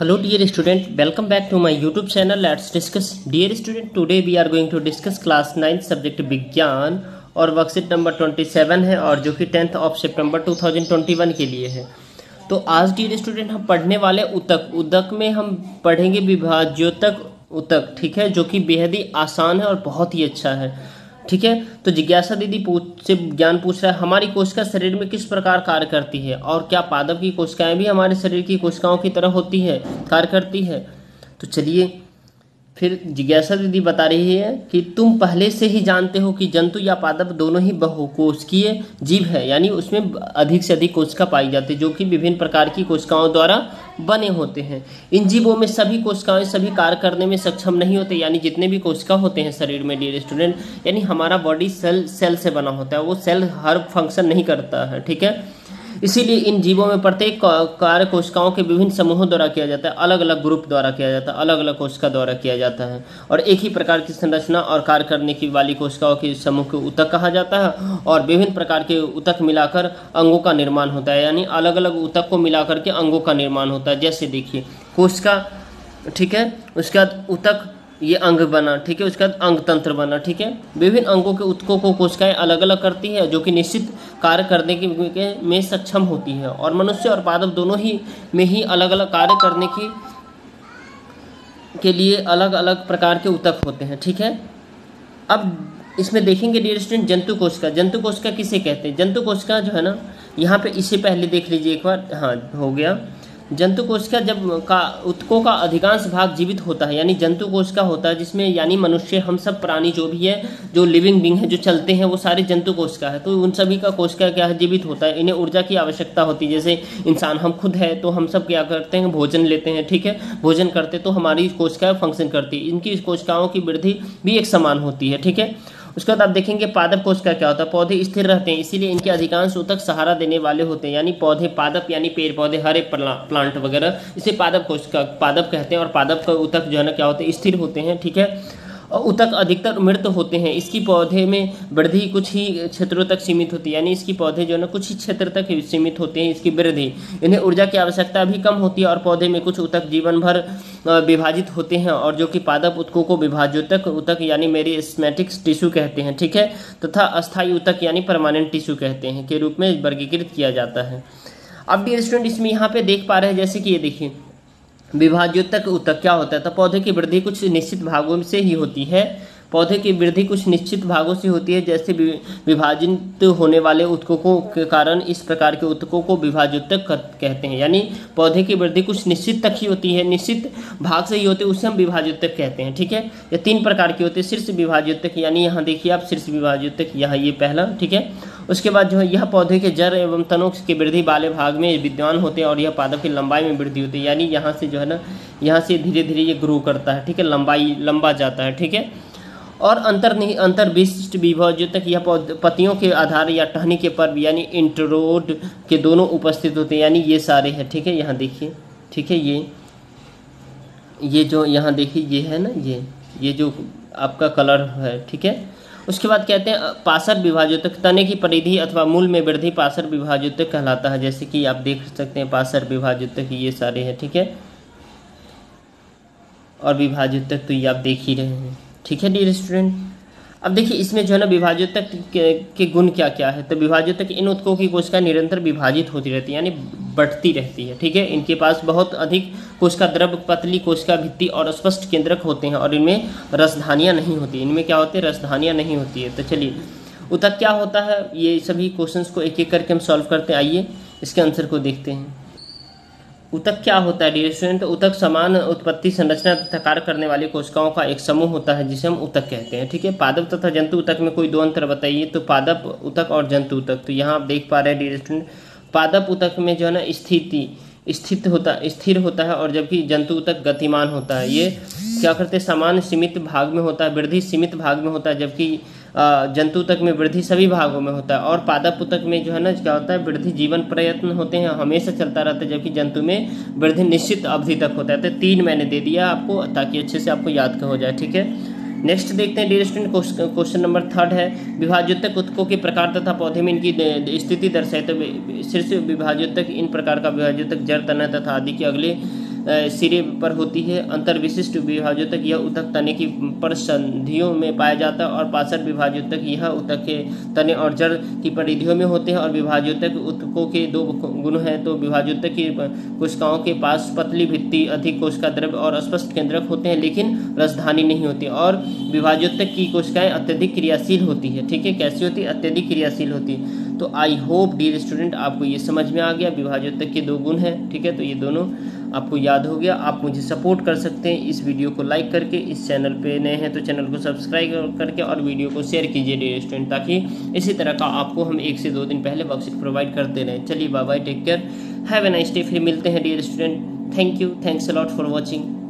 Hello dear student, welcome back to my YouTube channel. Let's discuss. Dear student, today we are going to discuss class 9 subject विज्ञान और worksheet number 27 है और जो कि 10th of सितंबर 2021 के लिए है। तो आज डियर स्टूडेंट हम पढ़ने वाले उतक उदक में हम पढ़ेंगे विभाज्योतक उतक, ठीक है, जो कि बेहद ही आसान है और बहुत ही अच्छा है, ठीक है। तो जिज्ञासा दीदी से ज्ञान पूछ रहा है, हमारी कोशिका शरीर में किस प्रकार कार्य करती है और क्या पादप की कोशिकाएं भी हमारे शरीर की कोशिकाओं की तरह होती है, कार्य करती है। तो चलिए फिर जिज्ञासा दीदी बता रही है कि तुम पहले से ही जानते हो कि जंतु या पादप दोनों ही बहुकोशिकीय जीव है, यानी उसमें अधिक से अधिक कोशिका पाई जाती है जो कि विभिन्न प्रकार की कोशिकाओं द्वारा बने होते हैं। इन जीवों में सभी कोशिकाएं सभी कार्य करने में सक्षम नहीं होते, यानी जितने भी कोशिका होते हैं शरीर में डियर स्टूडेंट, यानी हमारा बॉडी सेल से बना होता है, वो सेल हर फंक्शन नहीं करता है, ठीक है। इसीलिए इन जीवों में प्रत्येक कार्य कोशिकाओं के विभिन्न समूहों द्वारा किया जाता है, अलग अलग ग्रुप द्वारा किया जाता है, अलग अलग कोशिका द्वारा किया जाता है और एक ही प्रकार की संरचना और कार्य करने की वाली कोशिकाओं के समूह को ऊतक कहा जाता है। और विभिन्न प्रकार के ऊतक मिलाकर अंगों का निर्माण होता है, यानी अलग अलग ऊतक को मिलाकर के अंगों का निर्माण होता है। जैसे देखिए कोशिका, ठीक है, उसके बाद ऊतक, ये अंग बना, ठीक है, उसके बाद अंग तंत्र बना, ठीक है। विभिन्न अंगों के ऊतकों को कोशिकाएं अलग अलग करती है जो कि निश्चित कार्य करने के में सक्षम होती है और मनुष्य और पादप दोनों ही में ही अलग अलग कार्य करने के लिए अलग अलग प्रकार के ऊतक होते हैं, ठीक है। अब इसमें देखेंगे डियर स्टूडेंट जंतु कोशिका किसे कहते हैं। जंतु कोशिका जो है ना, यहाँ पे इससे पहले देख लीजिए एक बार, हाँ हो गया। जंतु कोशिका जब ऊतकों का अधिकांश भाग जीवित होता है, यानी जंतु कोशिका होता है जिसमें यानी मनुष्य, हम सब प्राणी जो भी है, जो लिविंग बींग है, जो चलते हैं, वो सारे जंतु कोशिका है। तो उन सभी का कोशिका क्या है, जीवित होता है। इन्हें ऊर्जा की आवश्यकता होती है। जैसे इंसान हम खुद है तो हम सब क्या करते हैं, भोजन लेते हैं, ठीक है, भोजन करते तो हमारी कोशिकाएं फंक्शन करती है। इनकी कोशिकाओं की वृद्धि भी एक समान होती है, ठीक है। उसके बाद आप देखेंगे पादप कोशिका क्या होता है। पौधे स्थिर रहते हैं, इसीलिए इनके अधिकांश ऊतक सहारा देने वाले होते हैं, यानी पौधे, पादप यानी पेड़ पौधे, हरे प्लांट वगैरह, इसे पादप कोशिका पादप कहते हैं। और पादप का ऊतक जो है ना क्या होते हैं, स्थिर होते हैं, ठीक है। और ऊतक अधिकतर मृत होते हैं। इसकी पौधे में वृद्धि कुछ ही क्षेत्रों तक सीमित होती है, यानी इसकी पौधे जो है ना कुछ ही क्षेत्र तक सीमित होते हैं इसकी वृद्धि। इन्हें ऊर्जा की आवश्यकता भी कम होती है और पौधे में कुछ ऊतक जीवन भर विभाजित होते हैं और जो कि पादप ऊतकों को विभाज्योतक ऊतक यानी मेरिस्टेमेटिक टिश्यू कहते हैं, ठीक है, तथा अस्थायी ऊतक यानी परमानेंट टिश्यू कहते हैं के रूप में वर्गीकृत किया जाता है। अब डियर स्टूडेंट इसमें यहाँ पे देख पा रहे हैं, जैसे कि ये देखिए विभाज्योतक ऊतक क्या होता है। तो पौधे की वृद्धि कुछ निश्चित भागों से ही होती है, पौधे की वृद्धि कुछ निश्चित भागों से होती है। जैसे विभाजित होने वाले ऊतकों के कारण इस प्रकार के ऊतकों को विभाज्योतक कहते हैं, यानी पौधे की वृद्धि कुछ निश्चित तक ही होती है, निश्चित भाग से ही होती है, उसे हम विभाज्योतक कहते हैं, ठीक है। ये तीन प्रकार के होते हैं। शीर्ष विभाज्योतक, यानी यहाँ देखिए आप शीर्ष विभाज्योतक, यहाँ ये पहला, ठीक है। उसके बाद जो है यह पौधे के जड़ एवं तनों की वृद्धि वाले भाग में विद्यमान होते हैं और यह पादप की लंबाई में वृद्धि होती है, यानी यहाँ से जो है ना, यहाँ से धीरे धीरे ये ग्रो करता है, ठीक है, लंबा जाता है, ठीक है। और अंतर्विशिष्ट विभाज्योतक यह पत्तियों के आधार या टहनी के पर्व यानी इंटरोड के दोनों उपस्थित होते हैं, यानी ये सारे हैं, ठीक है। यहाँ देखिए, ठीक है, ये जो यहाँ देखिए ये है ना, ये जो आपका कलर है, ठीक है। उसके बाद कहते हैं पार्श्व विभाज्योतक, तने की परिधि अथवा मूल में वृद्धि पार्श्व विभाज्योतक कहलाता है। जैसे कि आप देख सकते हैं पार्श्व विभाज्योतक ये सारे हैं, ठीक है, और विभाज्योतक तो ये आप देख ही रहे हैं, ठीक है डियर स्टूडेंट। अब देखिए इसमें जो है ना विभाज्योतक के गुण क्या क्या है। तो विभाज्योतक इन ऊतकों की कोशिका निरंतर विभाजित होती रहती है, यानी बढ़ती रहती है, ठीक है। इनके पास बहुत अधिक कोशिका द्रव, पतली कोशिका भित्ति और स्पष्ट केंद्रक होते हैं और इनमें रसधानियाँ नहीं होती। इनमें क्या होते हैं, रसधानियाँ नहीं होती है। तो चलिए ऊतक क्या होता है, ये सभी क्वेश्चंस को एक एक करके हम सॉल्व करते हैं। आइए इसके आंसर को देखते हैं। ऊतक क्या होता है डियर स्टूडेंट। ऊतक समान उत्पत्ति, संरचना तथा कार्य करने वाली कोशिकाओं का एक समूह होता है जिसे हम ऊतक कहते हैं, ठीक है। पादप तथा जंतु ऊतक में कोई दो अंतर बताइए। तो पादप ऊतक और जंतु ऊतक, तो यहाँ आप देख पा रहे हैं डियर स्टूडेंट, पादप ऊतक में जो है ना स्थिर होता है और जबकि जंतु ऊतक गतिमान होता है। ये क्या करते हैं, समान सीमित भाग में होता है, वृद्धि सीमित भाग में होता है, जबकि जंतु ऊतक में वृद्धि सभी भागों में होता है। और पादप ऊतक में जो है ना क्या होता है, वृद्धि जीवन प्रयत्न होते हैं, हमेशा चलता रहता है, जबकि जंतु में वृद्धि निश्चित अवधि तक होता है। तो 3 मैंने दे दिया आपको ताकि अच्छे से आपको याद हो जाए, ठीक है। नेक्स्ट देखते हैं डियर स्टूडेंट, क्वेश्चन नंबर 3 है विभाज्योतक ऊतकों के प्रकार तथा पौधे में इनकी स्थिति दर्शाए। तो शीर्ष विभाज्योतक इन प्रकार का विभाज्योतक जड़, तना तथा आदि के अगले सिरे पर होती है। अंतर विशिष्ट विभाजोतक यह ऊतक तने की परिसंधियों में पाया जाता है और पार्श्व विभाजोतक यह ऊतक के तने और जड़ की परिधियों में होते हैं। और विभाजोतक ऊतकों के दो गुण हैं। तो विभाजोतक की कोशिकाओं के पास पतली भित्ति, अधिक कोशिका द्रव्य और स्पष्ट केंद्रक होते हैं, लेकिन रसधानी नहीं होती। और विभाजोतक की कोशिकाएं अत्यधिक क्रियाशील होती है। ठीक है, कैसी होती है? अत्यधिक क्रियाशील होती है। तो आई होप डियर स्टूडेंट आपको ये समझ में आ गया। विभाजोतक के दो गुण हैं। ठीक है, तो ये दोनों आपको याद हो गया। आप मुझे सपोर्ट कर सकते हैं इस वीडियो को लाइक करके। इस चैनल पे नए हैं तो चैनल को सब्सक्राइब करके और वीडियो को शेयर कीजिए डियर स्टूडेंट, ताकि इसी तरह का आपको हम 1 से 2 दिन पहले वर्कशीट प्रोवाइड करते रहें। चलिए bye bye, take care, have a nice day. फिर मिलते हैं dear student. Thank you, thanks a lot for watching.